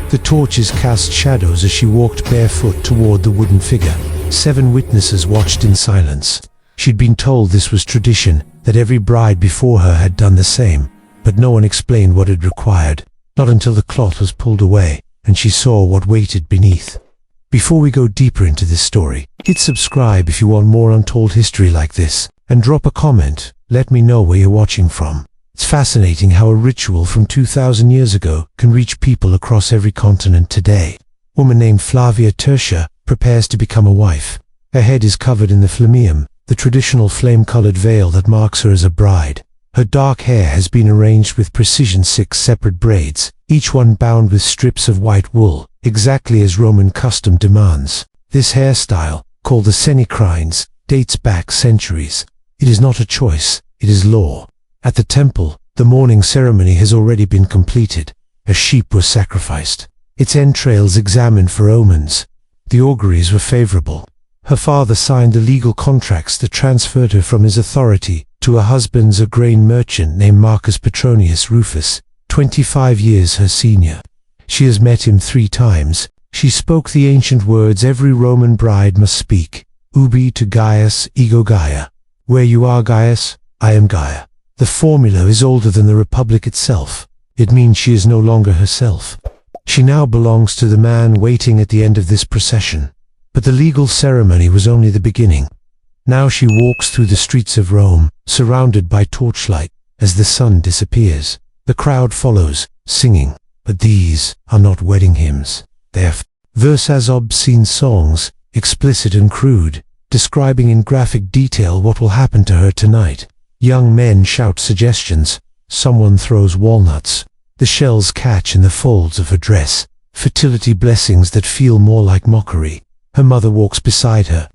The torches cast shadows as she walked barefoot toward the wooden figure. 7 witnesses watched in silence. She'd been told this was tradition, that every bride before her had done the same, but no one explained what it required, not until the cloth was pulled away and she saw what waited beneath. Before we go deeper into this story, hit subscribe if you want more untold history like this, and drop a comment. Let me know where you're watching from. It's fascinating how a ritual from 2,000 years ago can reach people across every continent today. A woman named Flavia Tertia prepares to become a wife. Her head is covered in the flammeum, the traditional flame-colored veil that marks her as a bride. Her dark hair has been arranged with precision 6 separate braids, each one bound with strips of white wool, exactly as Roman custom demands. This hairstyle, called the senicrines, dates back centuries. It is not a choice, it is law. At the temple, the mourning ceremony has already been completed. A sheep was sacrificed, its entrails examined for omens. The auguries were favorable. Her father signed the legal contracts that transferred her from his authority to her husband's, a grain merchant named Marcus Petronius Rufus, 25 years her senior. She has met him 3 times. She spoke the ancient words every Roman bride must speak. Ubi to Gaius ego Gaia. Where you are, Gaius, I am Gaia. The formula is older than the Republic itself. It means she is no longer herself. She now belongs to the man waiting at the end of this procession. But the legal ceremony was only the beginning. Now she walks through the streets of Rome, surrounded by torchlight, as the sun disappears. The crowd follows, singing. But these are not wedding hymns. They are verses, obscene songs, explicit and crude, describing in graphic detail what will happen to her tonight. Young men shout suggestions. Someone throws walnuts. The shells catch in the folds of her dress. Fertility blessings that feel more like mockery. Her mother walks beside her.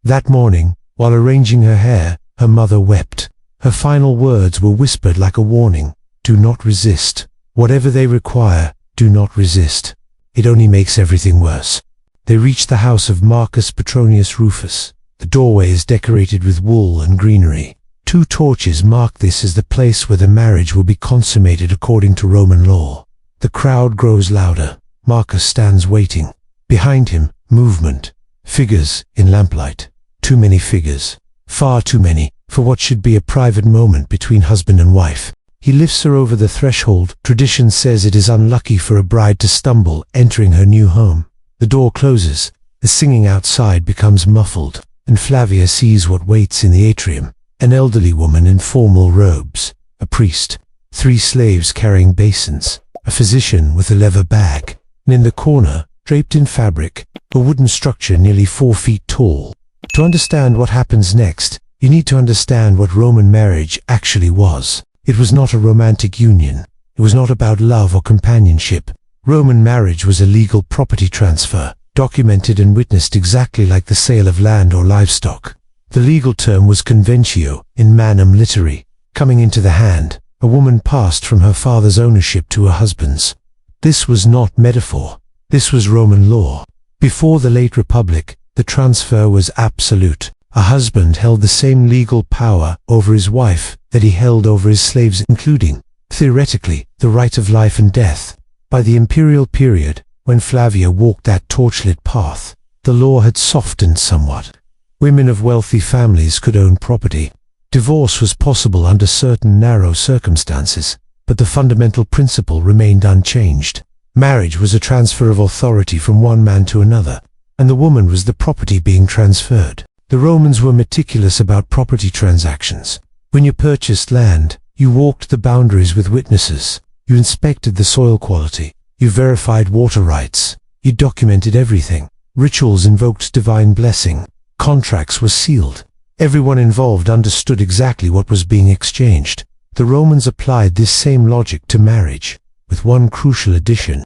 That morning, while arranging her hair, her mother wept. Her final words were whispered like a warning. Do not resist. Whatever they require, do not resist. It only makes everything worse. They reach the house of Marcus Petronius Rufus. The doorway is decorated with wool and greenery. 2 torches mark this as the place where the marriage will be consummated according to Roman law. The crowd grows louder. Marcus stands waiting. Behind him, movement. Figures in lamplight. Too many figures. Far too many for what should be a private moment between husband and wife. He lifts her over the threshold. Tradition says it is unlucky for a bride to stumble entering her new home. The door closes. The singing outside becomes muffled, and Flavia sees what waits in the atrium. An elderly woman in formal robes, a priest, 3 slaves carrying basins, a physician with a leather bag, and in the corner, draped in fabric, a wooden structure nearly 4 feet tall. To understand what happens next, you need to understand what Roman marriage actually was. It was not a romantic union. It was not about love or companionship. Roman marriage was a legal property transfer, documented and witnessed exactly like the sale of land or livestock. The legal term was conventio, in manum literi, coming into the hand. A woman passed from her father's ownership to her husband's. This was not metaphor. This was Roman law. Before the late Republic, the transfer was absolute. A husband held the same legal power over his wife that he held over his slaves, including, theoretically, the right of life and death. By the imperial period, when Flavia walked that torchlit path, the law had softened somewhat. Women of wealthy families could own property. Divorce was possible under certain narrow circumstances, but the fundamental principle remained unchanged. Marriage was a transfer of authority from one man to another, and the woman was the property being transferred. The Romans were meticulous about property transactions. When you purchased land, you walked the boundaries with witnesses. You inspected the soil quality. You verified water rights. You documented everything. Rituals invoked divine blessing. Contracts were sealed. Everyone involved understood exactly what was being exchanged. The Romans applied this same logic to marriage, with one crucial addition.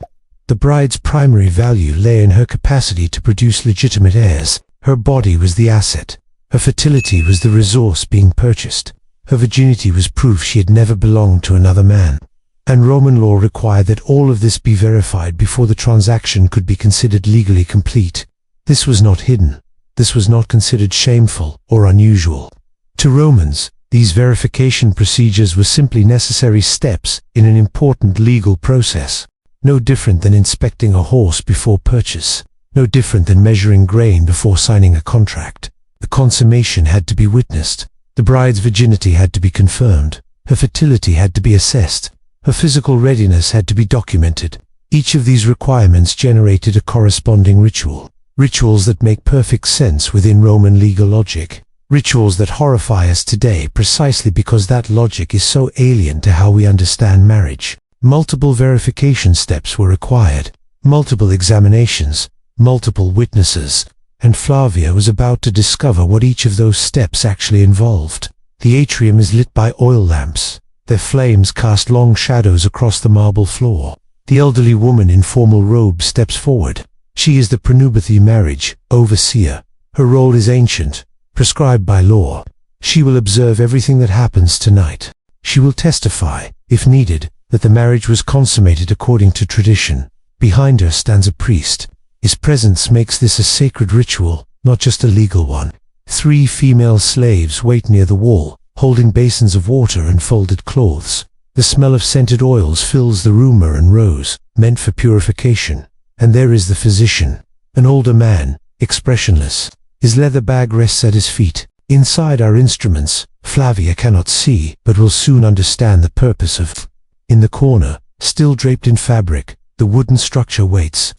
The bride's primary value lay in her capacity to produce legitimate heirs. Her body was the asset. Her fertility was the resource being purchased. Her virginity was proof she had never belonged to another man. And Roman law required that all of this be verified before the transaction could be considered legally complete. This was not hidden. This was not considered shameful or unusual. To Romans, these verification procedures were simply necessary steps in an important legal process. no different than inspecting a horse before purchase, no different than measuring grain before signing a contract. The consummation had to be witnessed. The bride's virginity had to be confirmed. Her fertility had to be assessed. Her physical readiness had to be documented. Each of these requirements generated a corresponding ritual. Rituals that make perfect sense within Roman legal logic. Rituals that horrify us today precisely because that logic is so alien to how we understand marriage. Multiple verification steps were required, multiple examinations, multiple witnesses, and Flavia was about to discover what each of those steps actually involved. The atrium is lit by oil lamps. Their flames cast long shadows across the marble floor. The elderly woman in formal robes steps forward. She is the prenuptial marriage overseer. Her role is ancient, prescribed by law. She will observe everything that happens tonight. She will testify, if needed, that the marriage was consummated according to tradition. Behind her stands a priest. His presence makes this a sacred ritual, not just a legal one. 3 female slaves wait near the wall, holding basins of water and folded cloths. The smell of scented oils fills the room and rows, meant for purification. And there is the physician, an older man, expressionless. His leather bag rests at his feet. Inside are instruments Flavia cannot see, but will soon understand the purpose of. In the corner, still draped in fabric, the wooden structure waits.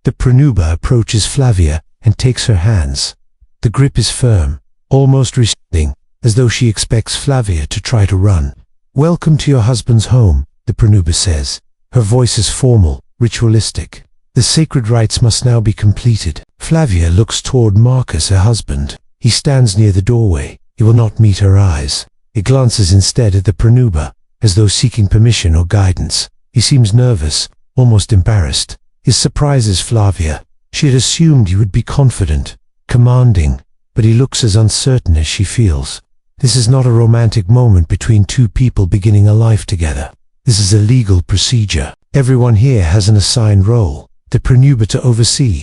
The prenuba approaches Flavia and takes her hands. The grip is firm, almost receding, as though she expects Flavia to try to run. "Welcome to your husband's home," the prenuba says. Her voice is formal, ritualistic. The sacred rites must now be completed. Flavia looks toward Marcus, her husband. He stands near the doorway. He will not meet her eyes. He glances instead at the prenuba, as though seeking permission or guidance. He seems nervous, almost embarrassed. His surprises Flavia. She had assumed he would be confident, commanding, but he looks as uncertain as she feels. This is not a romantic moment between two people beginning a life together. This is a legal procedure. Everyone here has an assigned role. The prenuba to oversee,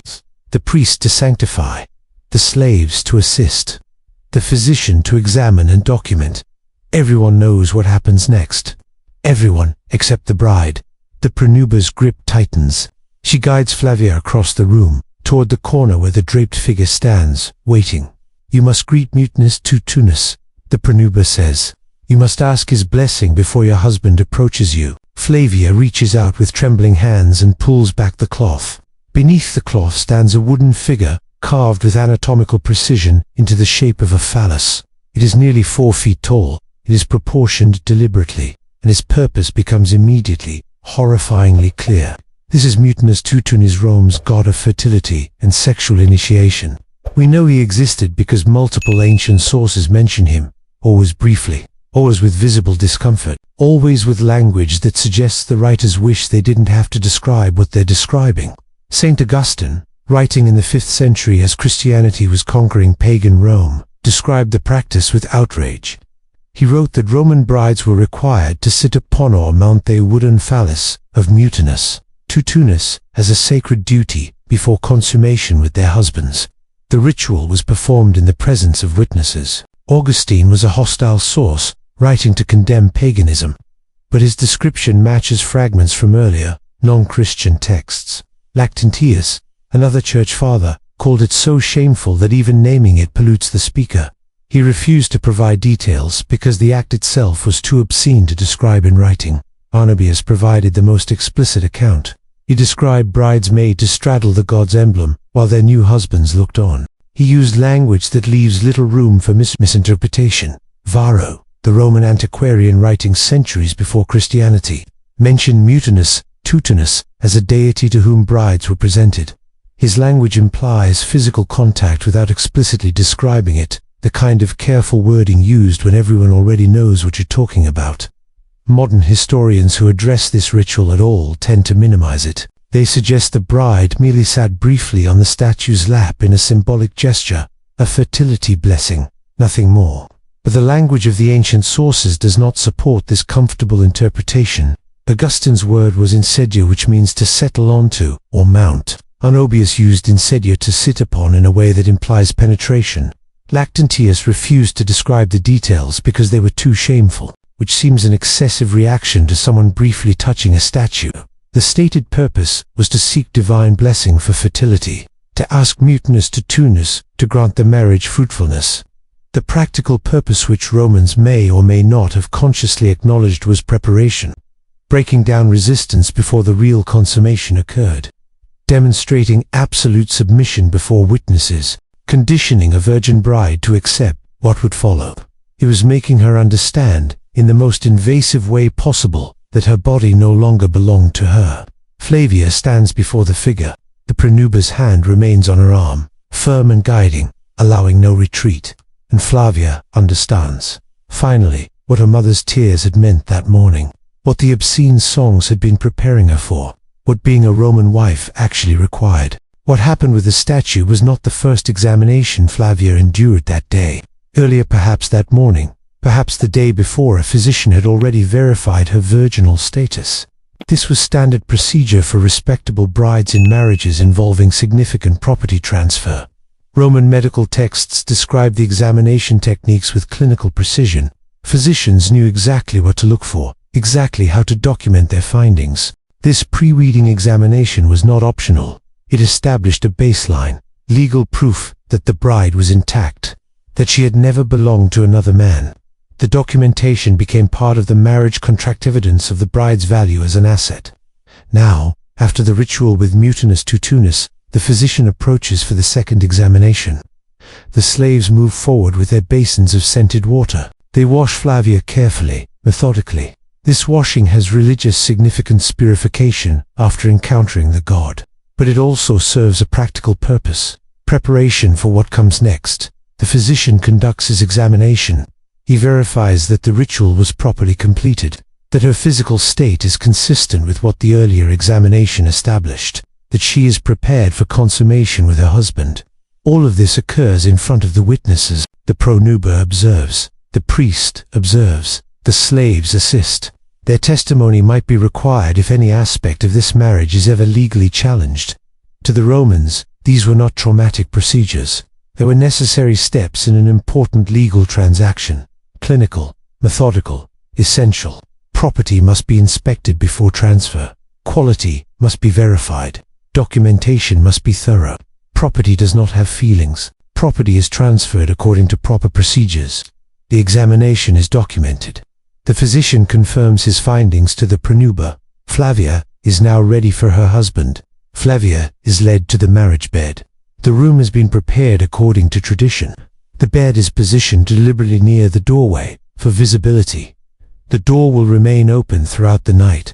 the priest to sanctify, the slaves to assist, the physician to examine and document. Everyone knows what happens next. Everyone, except the bride. The prenuba's grip tightens. She guides Flavia across the room, toward the corner where the draped figure stands, waiting. "You must greet mutinous Tutunus," the prenuba says. "You must ask his blessing before your husband approaches you." Flavia reaches out with trembling hands and pulls back the cloth. Beneath the cloth stands a wooden figure, carved with anatomical precision into the shape of a phallus. It is nearly 4 feet tall. It is proportioned deliberately, and its purpose becomes immediately, horrifyingly clear. This is Mutinous Tutunis, Rome's god of fertility and sexual initiation. We know he existed because multiple ancient sources mention him, always briefly, always with visible discomfort, always with language that suggests the writers wish they didn't have to describe what they're describing. St. Augustine, writing in the 5th century as Christianity was conquering pagan Rome, described the practice with outrage. He wrote that Roman brides were required to sit upon or mount a wooden phallus of Mutinous Tutunus as a sacred duty before consummation with their husbands. The ritual was performed in the presence of witnesses. Augustine was a hostile source, writing to condemn paganism, but his description matches fragments from earlier, non-Christian texts. Lactantius, another church father, called it so shameful that even naming it pollutes the speaker. He refused to provide details because the act itself was too obscene to describe in writing. Arnobius provided the most explicit account. He described brides made to straddle the god's emblem while their new husbands looked on. He used language that leaves little room for misinterpretation. Varro, the Roman antiquarian writing centuries before Christianity, mentioned Mutinous Tutunus as a deity to whom brides were presented. His language implies physical contact without explicitly describing it, the kind of careful wording used when everyone already knows what you're talking about. Modern historians who address this ritual at all tend to minimize it. They suggest the bride merely sat briefly on the statue's lap in a symbolic gesture, a fertility blessing, nothing more. But the language of the ancient sources does not support this comfortable interpretation. Augustine's word was insedio, which means to settle onto, or mount. Arnobius used insedio to sit upon in a way that implies penetration. Lactantius refused to describe the details because they were too shameful, which seems an excessive reaction to someone briefly touching a statue. The stated purpose was to seek divine blessing for fertility, to ask mutinous Tutunus to grant the marriage fruitfulness. The practical purpose, which Romans may or may not have consciously acknowledged, was preparation, breaking down resistance before the real consummation occurred, demonstrating absolute submission before witnesses, conditioning a virgin bride to accept what would follow. It was making her understand, in the most invasive way possible, that her body no longer belonged to her. Flavia stands before the figure. The pronuber's hand remains on her arm, firm and guiding, allowing no retreat. And Flavia understands, finally, what her mother's tears had meant that morning, what the obscene songs had been preparing her for, what being a Roman wife actually required. What happened with the statue was not the first examination Flavia endured that day. Earlier, perhaps that morning, perhaps the day before, a physician had already verified her virginal status. This was standard procedure for respectable brides in marriages involving significant property transfer. Roman medical texts describe the examination techniques with clinical precision. Physicians knew exactly what to look for, exactly how to document their findings. This pre-wedding examination was not optional. It established a baseline, legal proof that the bride was intact, that she had never belonged to another man. The documentation became part of the marriage contract, evidence of the bride's value as an asset. Now, after the ritual with mutinous Tutunus, the physician approaches for the second examination. The slaves move forward with their basins of scented water. They wash Flavia carefully, methodically. This washing has religious significance, purification after encountering the god. But it also serves a practical purpose, preparation for what comes next. The physician conducts his examination. He verifies that the ritual was properly completed, that her physical state is consistent with what the earlier examination established, that she is prepared for consummation with her husband. All of this occurs in front of the witnesses. The pronuber observes, the priest observes, the slaves assist. Their testimony might be required if any aspect of this marriage is ever legally challenged. To the Romans, these were not traumatic procedures. They were necessary steps in an important legal transaction. Clinical, methodical, essential. Property must be inspected before transfer. Quality must be verified. Documentation must be thorough. Property does not have feelings. Property is transferred according to proper procedures. The examination is documented. The physician confirms his findings to the pronuber. Flavia is now ready for her husband. Flavia is led to the marriage bed. The room has been prepared according to tradition. The bed is positioned deliberately near the doorway for visibility. The door will remain open throughout the night.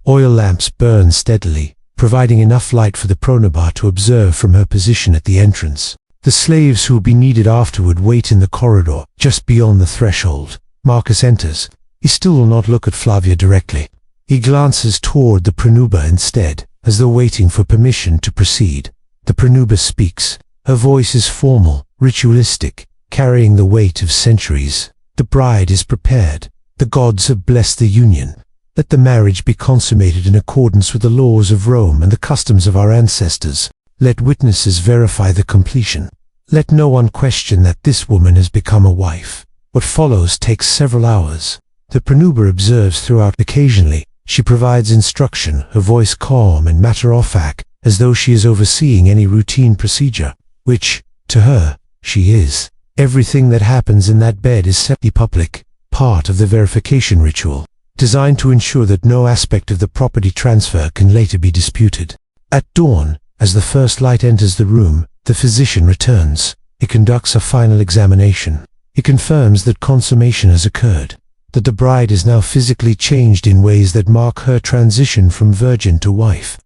Oil lamps burn steadily, providing enough light for the pronuber to observe from her position at the entrance. The slaves who will be needed afterward wait in the corridor, just beyond the threshold. Marcus enters. He still will not look at Flavia directly. He glances toward the pronuber instead, as though waiting for permission to proceed. The pronuber speaks. Her voice is formal, ritualistic, carrying the weight of centuries. The bride is prepared. The gods have blessed the union. Let the marriage be consummated in accordance with the laws of Rome and the customs of our ancestors. Let witnesses verify the completion. Let no one question that this woman has become a wife. What follows takes several hours. The pronuber observes throughout. Occasionally, she provides instruction, her voice calm and matter-of-fact, as though she is overseeing any routine procedure, which, to her, she is. Everything that happens in that bed is semi-public, part of the verification ritual, designed to ensure that no aspect of the property transfer can later be disputed. At dawn, as the first light enters the room, the physician returns. He conducts a final examination. He confirms that consummation has occurred, that the bride is now physically changed in ways that mark her transition from virgin to wife.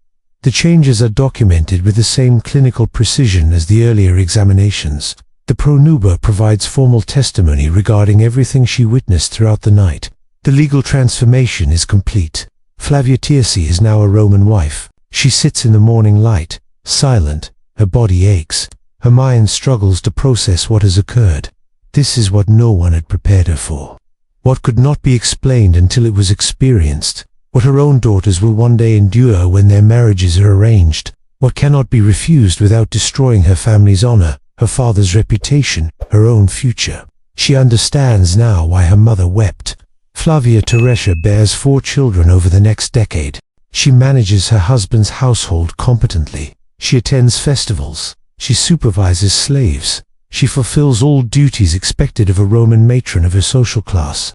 The changes are documented with the same clinical precision as the earlier examinations. The pronuber provides formal testimony regarding everything she witnessed throughout the night. The legal transformation is complete. Flavia Tirsi is now a Roman wife. She sits in the morning light, silent. Her body aches. Her mind struggles to process what has occurred. This is what no one had prepared her for. What could not be explained until it was experienced. What her own daughters will one day endure when their marriages are arranged. What cannot be refused without destroying her family's honor, her father's reputation, her own future. She understands now why her mother wept. Flavia Teresa bears 4 children over the next decade. She manages her husband's household competently. She attends festivals. She supervises slaves. She fulfills all duties expected of a Roman matron of her social class.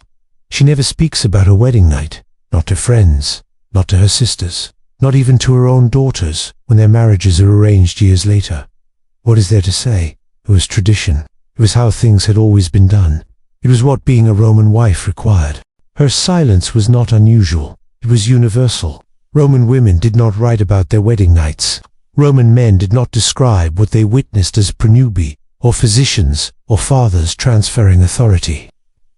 She never speaks about her wedding night, not to friends, not to her sisters, not even to her own daughters when their marriages are arranged years later. What is there to say? It was tradition. It was how things had always been done. It was what being a Roman wife required. Her silence was not unusual. It was universal. Roman women did not write about their wedding nights. Roman men did not describe what they witnessed as pronubi, or physicians, or fathers transferring authority.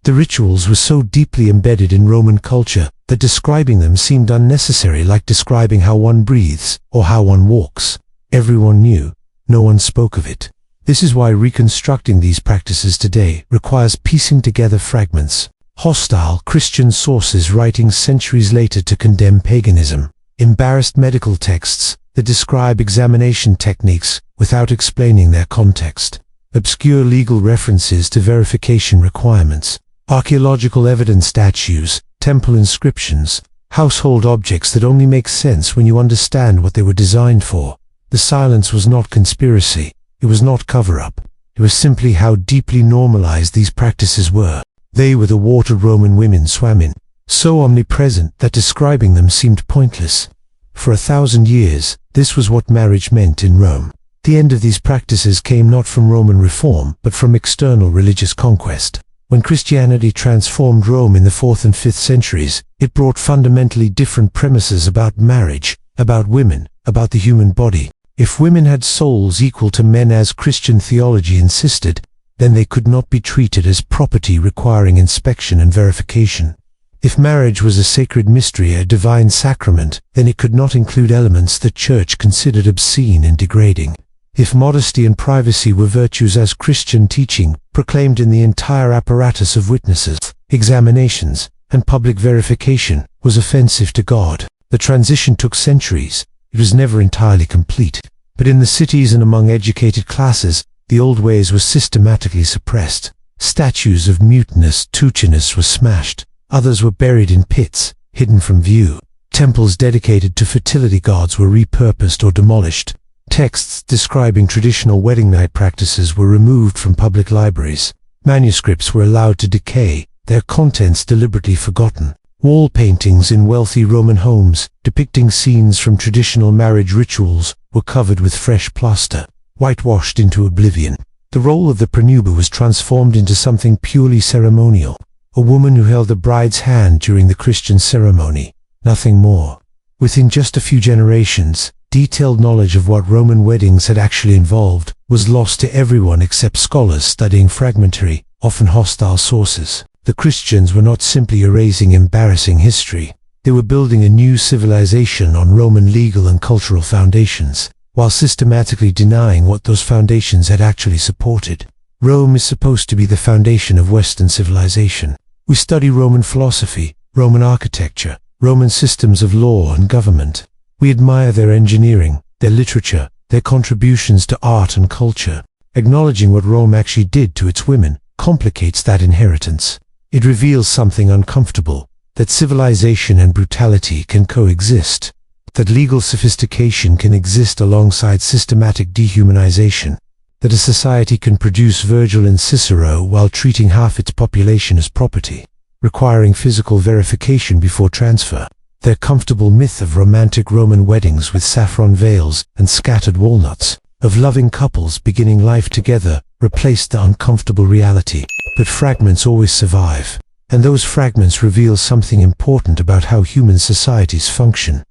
The rituals were so deeply embedded in Roman culture that describing them seemed unnecessary, like describing how one breathes or how one walks. Everyone knew. No one spoke of it. This is why reconstructing these practices today requires piecing together fragments. Hostile Christian sources writing centuries later to condemn paganism. Embarrassed medical texts that describe examination techniques without explaining their context. Obscure legal references to verification requirements. Archaeological evidence, statues, temple inscriptions, household objects that only make sense when you understand what they were designed for. The silence was not conspiracy. It was not cover-up. It was simply how deeply normalized these practices were. They were the water Roman women swam in, so omnipresent that describing them seemed pointless. For 1,000 years, this was what marriage meant in Rome. The end of these practices came not from Roman reform, but from external religious conquest. When Christianity transformed Rome in the 4th and 5th centuries, it brought fundamentally different premises about marriage, about women, about the human body. If women had souls equal to men as Christian theology insisted, then they could not be treated as property requiring inspection and verification. If marriage was a sacred mystery, a divine sacrament, then it could not include elements the Church considered obscene and degrading. If modesty and privacy were virtues as Christian teaching proclaimed in the entire apparatus of witnesses, examinations, and public verification was offensive to God. The transition took centuries. It was never entirely complete. But in the cities and among educated classes, the old ways were systematically suppressed. Statues of mutinous Tuchinus were smashed. Others were buried in pits, hidden from view. Temples dedicated to fertility gods were repurposed or demolished. Texts describing traditional wedding night practices were removed from public libraries. Manuscripts were allowed to decay, their contents deliberately forgotten. Wall paintings in wealthy Roman homes depicting scenes from traditional marriage rituals were covered with fresh plaster, whitewashed into oblivion. The role of the pronuba was transformed into something purely ceremonial, a woman who held the bride's hand during the Christian ceremony, nothing more. Within just a few generations, detailed knowledge of what Roman weddings had actually involved was lost to everyone except scholars studying fragmentary, often hostile sources. The Christians were not simply erasing embarrassing history. They were building a new civilization on Roman legal and cultural foundations, while systematically denying what those foundations had actually supported. Rome is supposed to be the foundation of Western civilization. We study Roman philosophy, Roman architecture, Roman systems of law and government. We admire their engineering, their literature, their contributions to art and culture. Acknowledging what Rome actually did to its women complicates that inheritance. It reveals something uncomfortable, that civilization and brutality can coexist, that legal sophistication can exist alongside systematic dehumanization, that a society can produce Virgil and Cicero while treating half its population as property, requiring physical verification before transfer. Their comfortable myth of romantic Roman weddings with saffron veils and scattered walnuts, of loving couples beginning life together, replaced the uncomfortable reality. But fragments always survive, and those fragments reveal something important about how human societies function.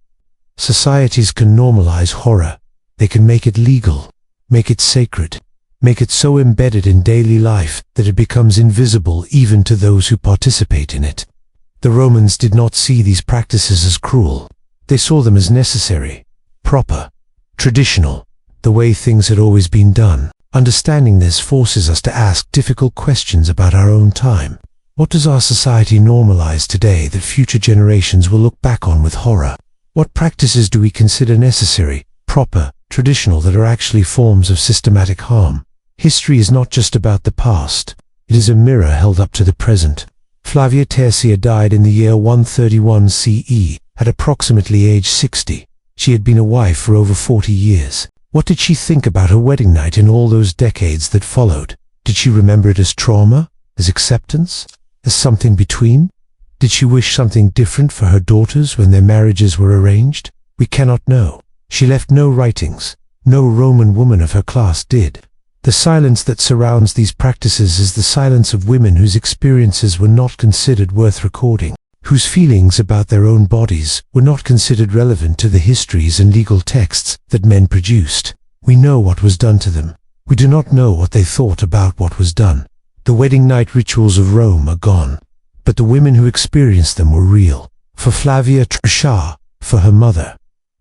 Societies can normalize horror. They can make it legal, make it sacred, make it so embedded in daily life that it becomes invisible even to those who participate in it. The Romans did not see these practices as cruel. They saw them as necessary, proper, traditional, the way things had always been done. Understanding this forces us to ask difficult questions about our own time. What does our society normalize today that future generations will look back on with horror? What practices do we consider necessary, proper, traditional that are actually forms of systematic harm? History is not just about the past. It is a mirror held up to the present. Flavia Tertia died in the year 131 CE, At approximately age 60, she had been a wife for over 40 years. What did she think about her wedding night in all those decades that followed? Did she remember it as trauma, as acceptance, as something between? Did she wish something different for her daughters when their marriages were arranged? We cannot know. She left no writings. No Roman woman of her class did. The silence that surrounds these practices is the silence of women whose experiences were not considered worth recording, whose feelings about their own bodies were not considered relevant to the histories and legal texts that men produced. We know what was done to them. We do not know what they thought about what was done. The wedding night rituals of Rome are gone, but the women who experienced them were real. For Flavia Trisha, for her mother,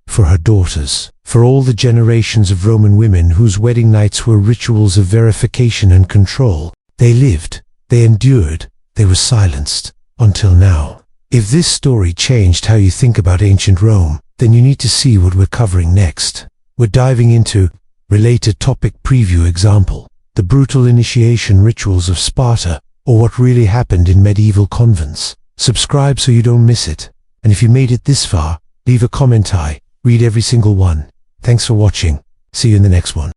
for her daughters, for all the generations of Roman women whose wedding nights were rituals of verification and control. They lived, they endured, they were silenced, until now. If this story changed how you think about ancient Rome, then you need to see what we're covering next. We're diving into related topic preview example, the brutal initiation rituals of Sparta, or what really happened in medieval convents. Subscribe so you don't miss it. And if you made it this far, leave a comment. I read every single one. Thanks for watching. See you in the next one.